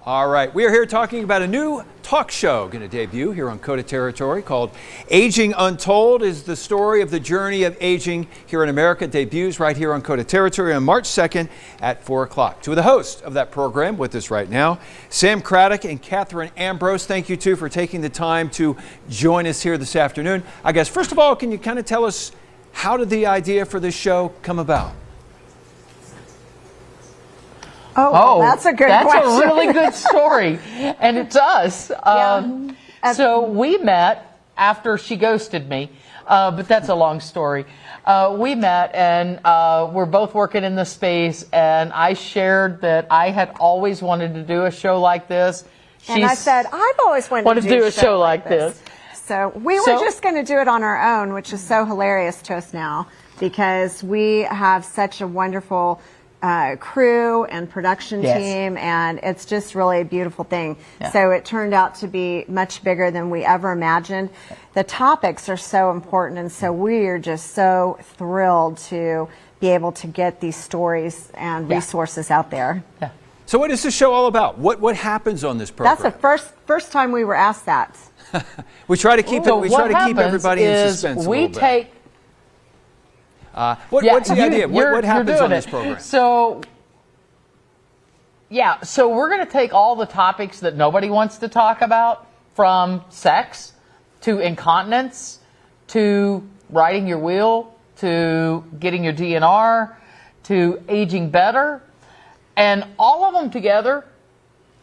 All right, we are here talking about a new talk show going to debut here on KOTA Territory called Aging Untold. Is the story of the journey of aging here in America. It debuts right here on KOTA Territory on March 2nd at 4 o'clock. Two of the hosts of that program with us right now, Sam Craddock and Catherine Ambrose. Thank you two for taking the time to join us here this afternoon. I guess first of all, can you kind of tell us how did the idea for this show come about? Oh, that's a good question. That's a really good story. And it's us. So we met after she ghosted me, but that's a long story. We met and we're both working in the space, and I shared that I had always wanted to do a show like this. And I said, I've always wanted to do a show like this. So we were just going to do it on our own, which is so hilarious to us now because we have such a wonderful crew and production team, and it's just really a beautiful thing. So it turned out to be much bigger than we ever imagined. The topics are so important, and so we are just so thrilled to be able to get these stories and resources out there. So what is this show all about? What happens on this program? That's the first time we were asked that. We try to keep keep everybody in suspense a little bit. What's the idea? What happens on this program? So we're going to take all the topics that nobody wants to talk about, from sex to incontinence to riding your wheel to getting your DNR to aging better, and all of them together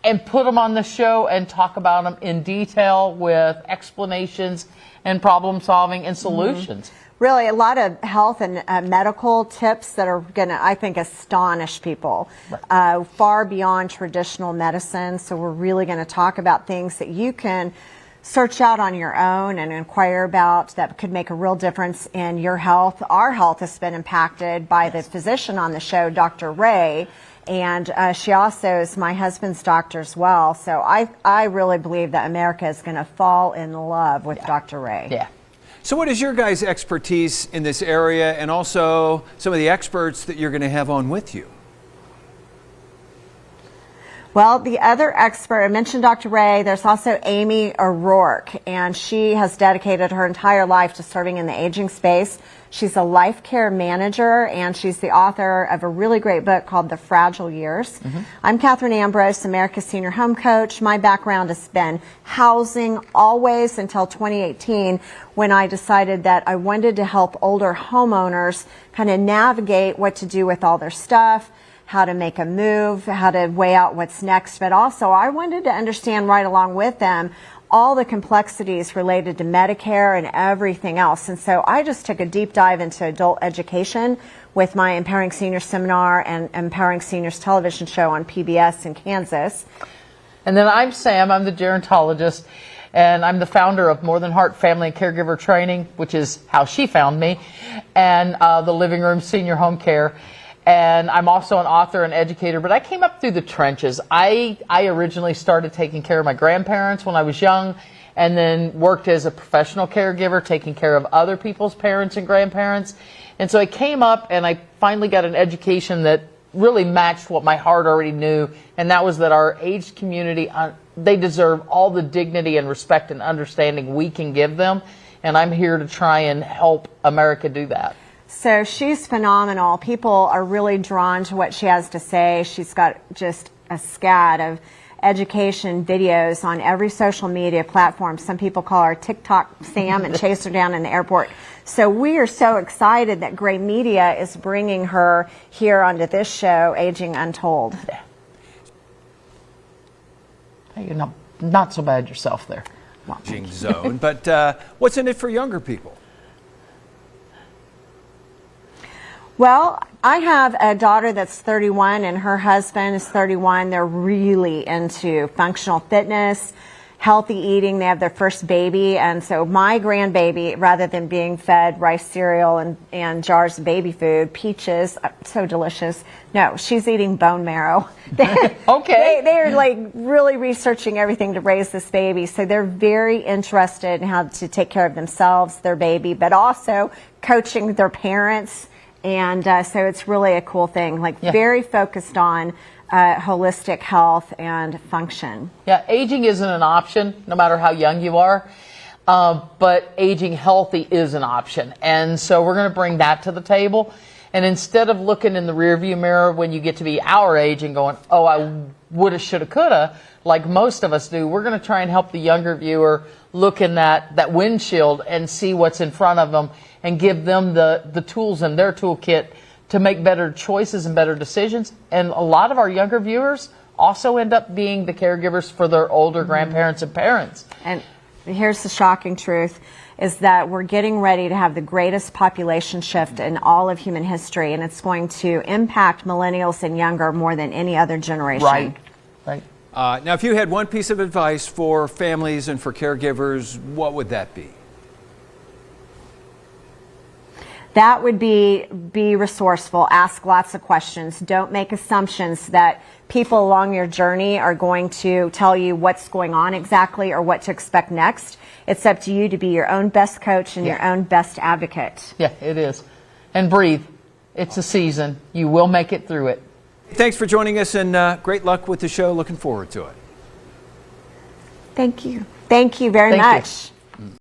and put them on the show and talk about them in detail with explanations and problem solving and solutions. Really, a lot of health and medical tips that are going to, I think, astonish people far beyond traditional medicine. So we're really going to talk about things that you can search out on your own and inquire about that could make a real difference in your health. Our health has been impacted by the physician on the show, Dr. Ray, and she also is my husband's doctor as well. So I really believe that America is going to fall in love with Dr. Ray. So what is your guys' expertise in this area, and also some of the experts that you're going to have on with you? Well, the other expert, I mentioned Dr. Ray, there's also Amy O'Rourke, and she has dedicated her entire life to serving in the aging space. She's a life care manager, and she's the author of a really great book called The Fragile Years. I'm Catherine Ambrose, America's Senior Home Coach. My background has been housing always until 2018, when I decided that I wanted to help older homeowners kind of navigate what to do with all their stuff, how to make a move, how to weigh out what's next. But also I wanted to understand right along with them all the complexities related to Medicare and everything else. And so I just took a deep dive into adult education with my Empowering Seniors seminar and Empowering Seniors television show on PBS in Kansas. And then I'm Sam, I'm the gerontologist, and I'm the founder of More Than Heart Family and Caregiver Training, which is how she found me, and the Living Room Senior Home Care. And I'm also an author and educator, but I came up through the trenches. I originally started taking care of my grandparents when I was young, and then worked as a professional caregiver, taking care of other people's parents and grandparents. And so I came up and I finally got an education that really matched what my heart already knew, and that was that our aged community, they deserve all the dignity and respect and understanding we can give them, and I'm here to try and help America do that. So she's phenomenal. People are really drawn to what she has to say. She's got just a scat of education videos on every social media platform. Some people call her TikTok Sam and chase her down in the airport. So we are so excited that Gray Media is bringing her here onto this show, Aging Untold. You're not so bad yourself there. Aging zone. But what's in it for younger people? Well, I have a daughter that's 31 and her husband is 31. They're really into functional fitness, healthy eating. They have their first baby, and so my grandbaby, rather than being fed rice cereal and jars of baby food, peaches, so delicious. No, she's eating bone marrow. Okay. They're like really researching everything to raise this baby, so they're very interested in how to take care of themselves, their baby, but also coaching their parents. And so it's really a cool thing, like very focused on holistic health and function. Yeah, aging isn't an option, no matter how young you are. But aging healthy is an option. And so we're going to bring that to the table. And instead of looking in the rearview mirror when you get to be our age and going, oh, I woulda, shoulda, coulda, like most of us do, we're going to try and help the younger viewer look in that windshield and see what's in front of them and give them the tools in their toolkit to make better choices and better decisions. And a lot of our younger viewers also end up being the caregivers for their older grandparents and parents. And here's the shocking truth, is that we're getting ready to have the greatest population shift in all of human history, and it's going to impact millennials and younger more than any other generation. Right. Right. Now, if you had one piece of advice for families and for caregivers, what would that be? That would be resourceful, ask lots of questions. Don't make assumptions that people along your journey are going to tell you what's going on exactly or what to expect next. It's up to you to be your own best coach and your own best advocate. Yeah, it is. And breathe. It's a season. You will make it through it. Thanks for joining us, and great luck with the show. Looking forward to it. Thank you. Thank you very much.